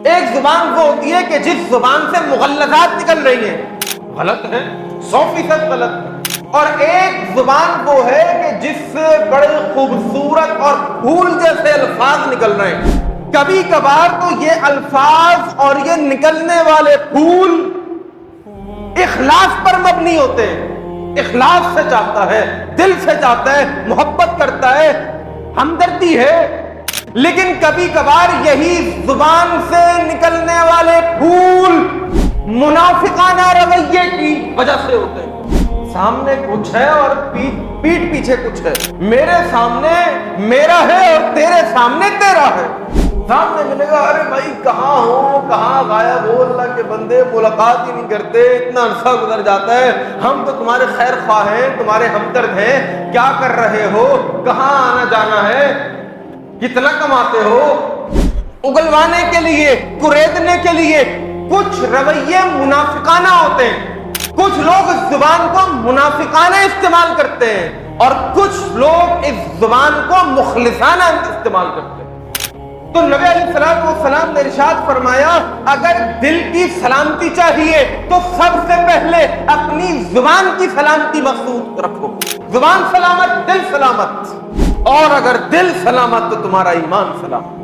ایک زبان وہ ہوتی ہے کہ جس زبان سے مغلظات نکل رہی ہیں، غلط ہے، 100% غلط ہے، اور ایک زبان وہ ہے کہ جس سے بڑے خوبصورت اور پھول جیسے الفاظ نکل رہے ہیں۔ کبھی کبھار تو یہ الفاظ اور یہ نکلنے والے پھول اخلاص پر مبنی ہوتے ہیں، اخلاص سے چاہتا ہے، دل سے چاہتا ہے، محبت کرتا ہے، ہمدردی ہے، لیکن کبھی کبھار یہی زبان سے نکلنے والے پھول منافقانہ رویے کی وجہ سے ہوتے ہیں۔ سامنے کچھ ہے اور پیٹ پیچھے کچھ ہے، میرے سامنے میرا ہے اور تیرے سامنے تیرا ہے۔ سامنے ملے گا، ارے بھائی کہاں ہو، کہاں غائب ہو، اللہ کے بندے ملاقات ہی نہیں کرتے، اتنا عرصہ گزر جاتا ہے، ہم تو تمہارے خیر خواہ ہیں، تمہارے ہمدرد ہیں، کیا کر رہے ہو، کہاں آنا جانا ہے، کتنا کماتے ہو۔ اگلوانے کے لیے، کریدنے کے لیے کچھ رویے منافقانہ ہوتے ہیں، کچھ لوگ اس زبان کو منافقانہ استعمال کرتے ہیں اور کچھ لوگ اس زبان کو مخلصانہ استعمال کرتے ہیں۔ تو نبی علیہ الصلوۃ والسلام نے ارشاد فرمایا، اگر دل کی سلامتی چاہیے تو سب سے پہلے اپنی زبان کی سلامتی مقصود رکھو۔ زبان سلامت، دل سلامت، اور اگر دل سلامت تو تمہارا ایمان سلامت۔